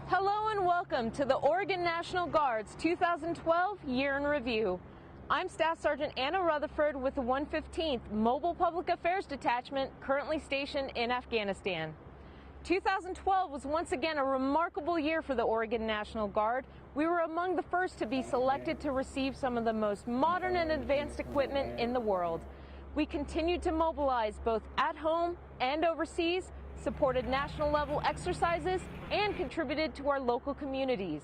Hello and welcome to the Oregon National Guard's 2012 Year in Review. I'm Staff Sergeant Anna Rutherford with the 115th Mobile Public Affairs Detachment, currently stationed in Afghanistan. 2012 was once again a remarkable year for the Oregon National Guard. We were among the first to be selected to receive some of the most modern and advanced equipment in the world. We continued to mobilize both at home and overseas, supported national level exercises, and contributed to our local communities.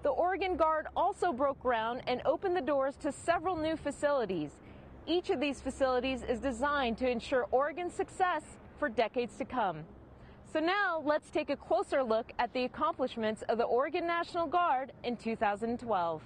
The Oregon Guard also broke ground and opened the doors to several new facilities. Each of these facilities is designed to ensure Oregon's success for decades to come. So now let's take a closer look at the accomplishments of the Oregon National Guard in 2012.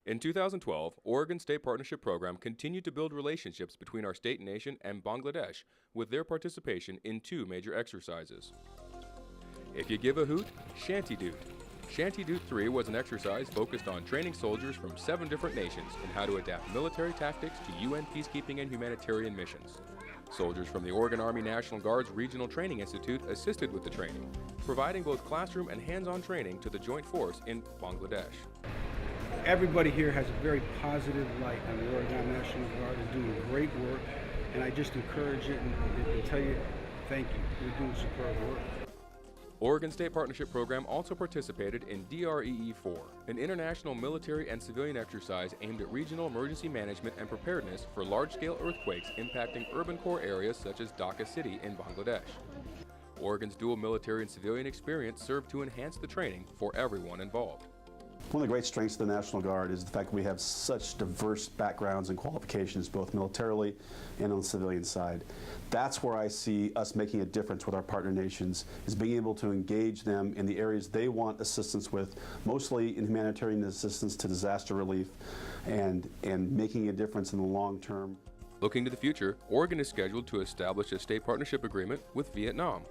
In 2012, Oregon State Partnership Program continued to build relationships between our state nation and Bangladesh with their participation in two major exercises. If you give a hoot, Shanty Doot. Shanty Doot 3 was an exercise focused on training soldiers from 7 different nations in how to adapt military tactics to UN peacekeeping and humanitarian missions. Soldiers from the Oregon Army National Guard's Regional Training Institute assisted with the training, providing both classroom and hands-on training to the Joint Force in Bangladesh. Everybody here has a very positive light on the Oregon National Guard is doing great work, and I just encourage it and tell you thank you. You're doing superb work. Oregon State Partnership Program also participated in DREE-4, an international military and civilian exercise aimed at regional emergency management and preparedness for large-scale earthquakes impacting urban core areas such as Dhaka City in Bangladesh. Oregon's dual military and civilian experience served to enhance the training for everyone involved. One of the great strengths of the National Guard is the fact that we have such diverse backgrounds and qualifications, both militarily and on the civilian side. That's where I see us making a difference with our partner nations, is being able to engage them in the areas they want assistance with, mostly in humanitarian assistance to disaster relief, and making a difference in the long term. Looking to the future, Oregon is scheduled to establish a state partnership agreement with Vietnam.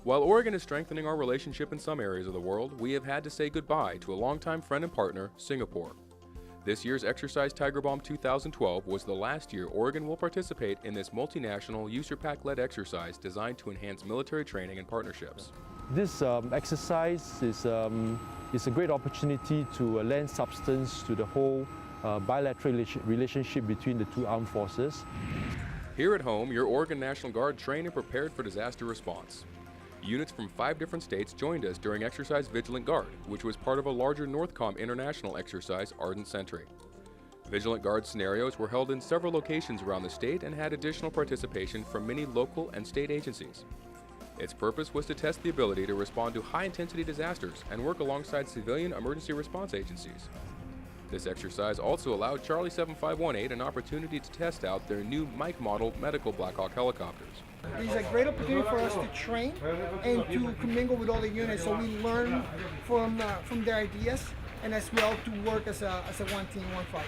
While Oregon is strengthening our relationship in some areas of the world, we have had to say goodbye to a longtime friend and partner, Singapore. This year's Exercise Tiger Bomb 2012 was the last year Oregon will participate in this multinational USERPAC-led exercise designed to enhance military training and partnerships. This exercise is a great opportunity to lend substance to the whole bilateral relationship between the two armed forces. Here at home, your Oregon National Guard trained and prepared for disaster response. Units from 5 different states joined us during Exercise Vigilant Guard, which was part of a larger NORTHCOM international exercise, Ardent Sentry. Vigilant Guard scenarios were held in several locations around the state and had additional participation from many local and state agencies. Its purpose was to test the ability to respond to high-intensity disasters and work alongside civilian emergency response agencies. This exercise also allowed Charlie 7518 an opportunity to test out their new Mike model medical Black Hawk helicopters. It's a great opportunity for us to train and to commingle with all the units, so we learn from their ideas, and as well to work as a one team, one fight.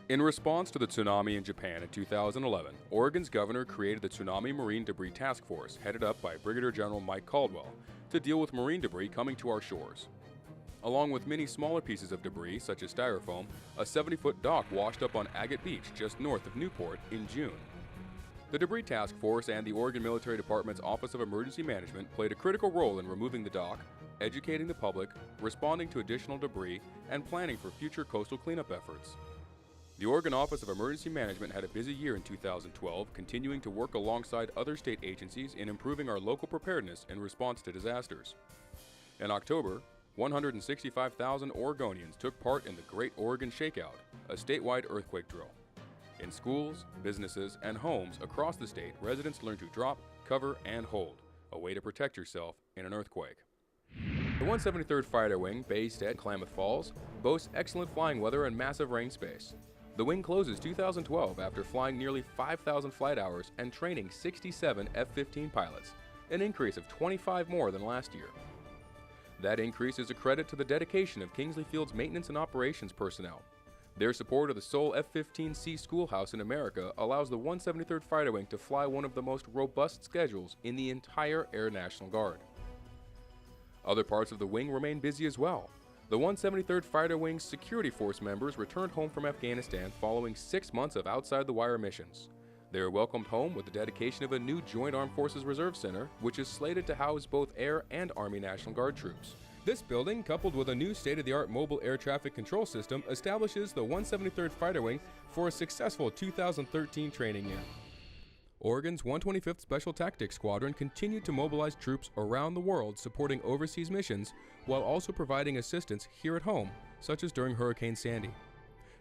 In response to the tsunami in Japan in 2011, Oregon's governor created the Tsunami Marine Debris Task Force, headed up by Brigadier General Mike Caldwell, to deal with marine debris coming to our shores. Along with many smaller pieces of debris, such as styrofoam, a 70-foot dock washed up on Agate Beach just north of Newport in June. The Debris Task Force and the Oregon Military Department's Office of Emergency Management played a critical role in removing the dock, educating the public, responding to additional debris, and planning for future coastal cleanup efforts. The Oregon Office of Emergency Management had a busy year in 2012, continuing to work alongside other state agencies in improving our local preparedness in response to disasters. In October, 165,000 Oregonians took part in the Great Oregon Shakeout, a statewide earthquake drill. In schools, businesses, and homes across the state, residents learned to drop, cover, and hold, a way to protect yourself in an earthquake. The 173rd Fighter Wing, based at Klamath Falls, boasts excellent flying weather and massive range space. The wing closes 2012 after flying nearly 5,000 flight hours and training 67 F-15 pilots, an increase of 25 more than last year. That increase is a credit to the dedication of Kingsley Field's maintenance and operations personnel. Their support of the sole F-15C schoolhouse in America allows the 173rd Fighter Wing to fly one of the most robust schedules in the entire Air National Guard. Other parts of the wing remain busy as well. The 173rd Fighter Wing's security force members returned home from Afghanistan following 6 months of outside-the-wire missions. They are welcomed home with the dedication of a new Joint Armed Forces Reserve Center, which is slated to house both Air and Army National Guard troops. This building, coupled with a new state-of-the-art mobile air traffic control system, establishes the 173rd Fighter Wing for a successful 2013 training year. Oregon's 125th Special Tactics Squadron continued to mobilize troops around the world supporting overseas missions while also providing assistance here at home, such as during Hurricane Sandy.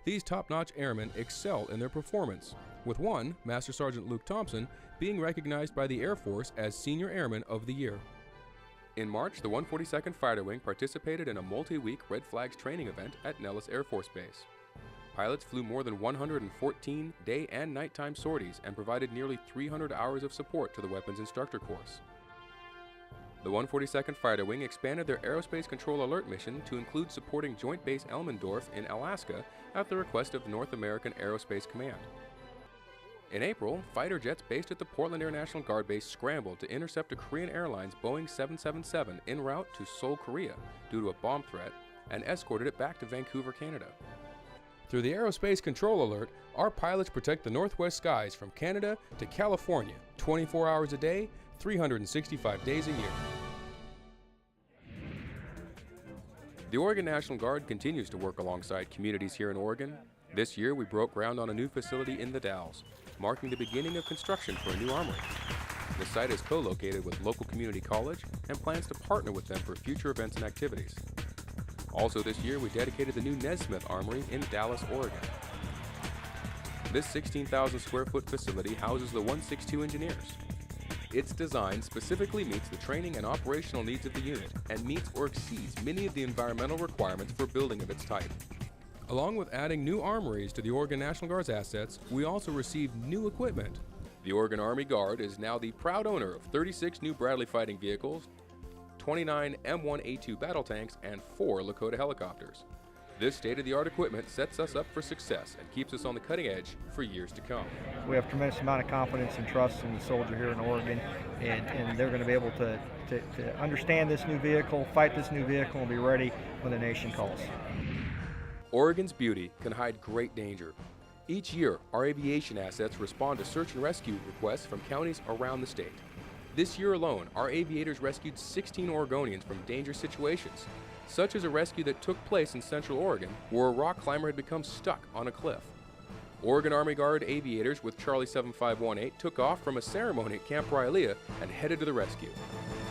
These top-notch airmen excel in their performance, with one, Master Sergeant Luke Thompson, being recognized by the Air Force as Senior Airman of the Year. In March, the 142nd Fighter Wing participated in a multi-week Red Flags training event at Nellis Air Force Base. Pilots flew more than 114 day and nighttime sorties and provided nearly 300 hours of support to the Weapons Instructor course. The 142nd Fighter Wing expanded their Aerospace Control Alert mission to include supporting Joint Base Elmendorf in Alaska at the request of North American Aerospace Command. In April, fighter jets based at the Portland Air National Guard Base scrambled to intercept a Korean Airlines Boeing 777 en route to Seoul, Korea due to a bomb threat and escorted it back to Vancouver, Canada. Through the Aerospace Control Alert, our pilots protect the Northwest skies from Canada to California 24 hours a day, 365 days a year. The Oregon National Guard continues to work alongside communities here in Oregon. This year, we broke ground on a new facility in the Dalles, marking the beginning of construction for a new armory. The site is co-located with local community college and plans to partner with them for future events and activities. Also this year, we dedicated the new Nesmith Armory in Dallas, Oregon. This 16,000 square foot facility houses the 162 engineers. Its design specifically meets the training and operational needs of the unit and meets or exceeds many of the environmental requirements for building of its type. Along with adding new armories to the Oregon National Guard's assets, we also received new equipment. The Oregon Army Guard is now the proud owner of 36 new Bradley fighting vehicles, 29 M1A2 battle tanks, and 4 Lakota helicopters. This state-of-the-art equipment sets us up for success and keeps us on the cutting edge for years to come. We have tremendous amount of confidence and trust in the soldier here in Oregon, and they're going to be able to understand this new vehicle, fight this new vehicle, and be ready when the nation calls. Oregon's beauty can hide great danger. Each year, our aviation assets respond to search and rescue requests from counties around the state. This year alone, our aviators rescued 16 Oregonians from dangerous situations, such as a rescue that took place in Central Oregon where a rock climber had become stuck on a cliff. Oregon Army Guard aviators with Charlie 7518 took off from a ceremony at Camp Rylea and headed to the rescue.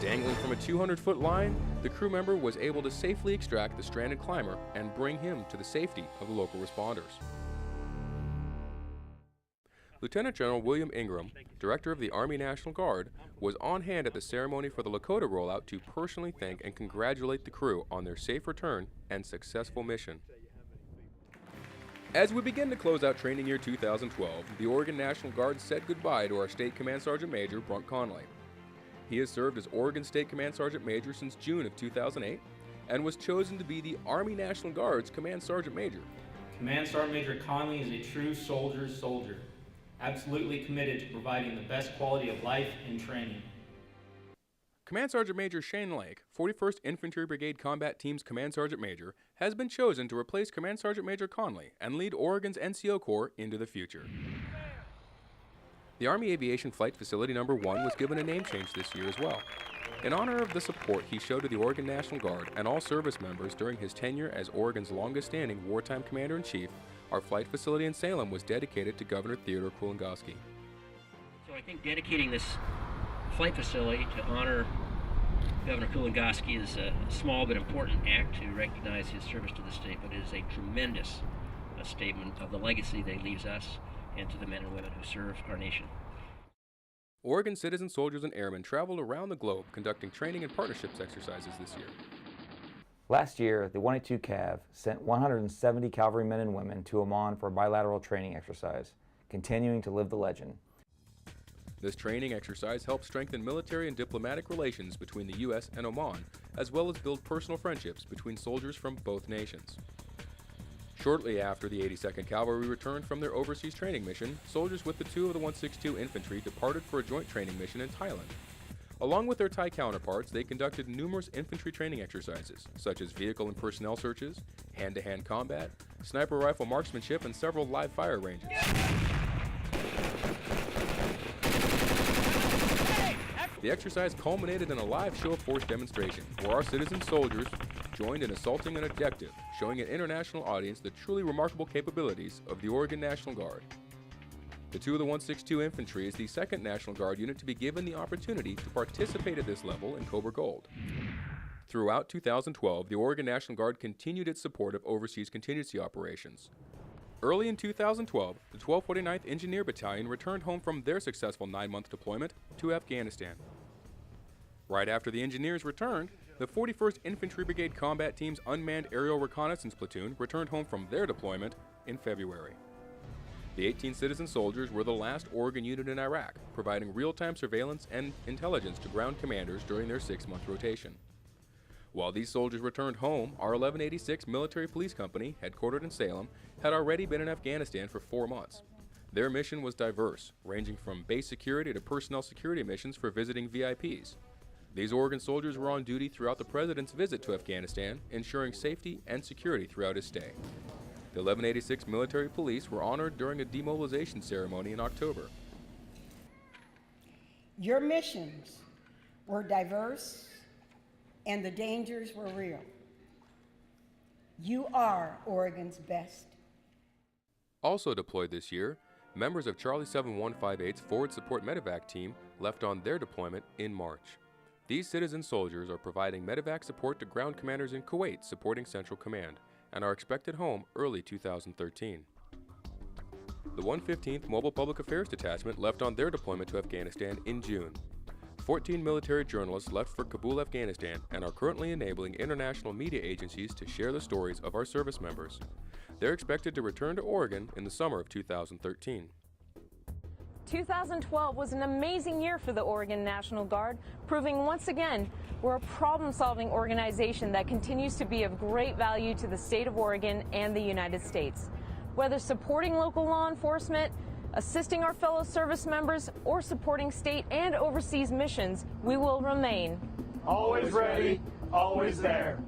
Dangling from a 200-foot line, the crew member was able to safely extract the stranded climber and bring him to the safety of the local responders. Lieutenant General William Ingram, Director of the Army National Guard, was on hand at the ceremony for the Lakota rollout to personally thank and congratulate the crew on their safe return and successful mission. As we begin to close out training year 2012, the Oregon National Guard said goodbye to our State Command Sergeant Major, Brunk Conley. He has served as Oregon State Command Sergeant Major since June of 2008 and was chosen to be the Army National Guard's Command Sergeant Major. Command Sergeant Major Conley is a true soldier's soldier, absolutely committed to providing the best quality of life and training. Command Sergeant Major Shane Lake, 41st Infantry Brigade Combat Team's Command Sergeant Major, has been chosen to replace Command Sergeant Major Conley and lead Oregon's NCO Corps into the future. The Army Aviation Flight Facility No. 1 was given a name change this year as well. In honor of the support he showed to the Oregon National Guard and all service members during his tenure as Oregon's longest-standing wartime Commander-in-Chief, our flight facility in Salem was dedicated to Governor Theodore Kulongoski. So I think dedicating this flight facility to honor Governor Kulongoski is a small but important act to recognize his service to the state, but it is a tremendous statement of the legacy that he leaves us and to the men and women who serve our nation. Oregon citizen soldiers and airmen traveled around the globe conducting training and partnerships exercises this year. Last year, the 182 Cav sent 170 cavalrymen and women to Oman for a bilateral training exercise, continuing to live the legend. This training exercise helps strengthen military and diplomatic relations between the U.S. and Oman, as well as build personal friendships between soldiers from both nations. Shortly after the 82nd Cavalry returned from their overseas training mission, soldiers with the 2 of the 162 Infantry departed for a joint training mission in Thailand. Along with their Thai counterparts, they conducted numerous infantry training exercises, such as vehicle and personnel searches, hand-to-hand combat, sniper rifle marksmanship, and several live fire ranges. The exercise culminated in a live show of force demonstration, where our citizen soldiers joined in assaulting an objective, showing an international audience the truly remarkable capabilities of the Oregon National Guard. The 2 of the 162 Infantry is the second National Guard unit to be given the opportunity to participate at this level in Cobra Gold. Throughout 2012, the Oregon National Guard continued its support of overseas contingency operations. Early in 2012, the 1249th Engineer Battalion returned home from their successful 9-month deployment to Afghanistan. Right after the engineers returned, the 41st Infantry Brigade Combat Team's Unmanned Aerial Reconnaissance Platoon returned home from their deployment in February. The 18 citizen soldiers were the last Oregon unit in Iraq, providing real-time surveillance and intelligence to ground commanders during their 6-month rotation. While these soldiers returned home, our 1186 Military Police Company, headquartered in Salem, had already been in Afghanistan for 4 months. Their mission was diverse, ranging from base security to personnel security missions for visiting VIPs. These Oregon soldiers were on duty throughout the President's visit to Afghanistan, ensuring safety and security throughout his stay. The 1186 Military Police were honored during a demobilization ceremony in October. Your missions were diverse and the dangers were real. You are Oregon's best. Also deployed this year, members of Charlie 7158's Forward Support Medevac team left on their deployment in March. These citizen soldiers are providing medevac support to ground commanders in Kuwait supporting Central Command and are expected home early 2013. The 115th Mobile Public Affairs Detachment left on their deployment to Afghanistan in June. 14 military journalists left for Kabul, Afghanistan, and are currently enabling international media agencies to share the stories of our service members. They're expected to return to Oregon in the summer of 2013. 2012 was an amazing year for the Oregon National Guard, proving once again we're a problem-solving organization that continues to be of great value to the state of Oregon and the United States. Whether supporting local law enforcement, assisting our fellow service members, or supporting state and overseas missions, we will remain always ready, always there.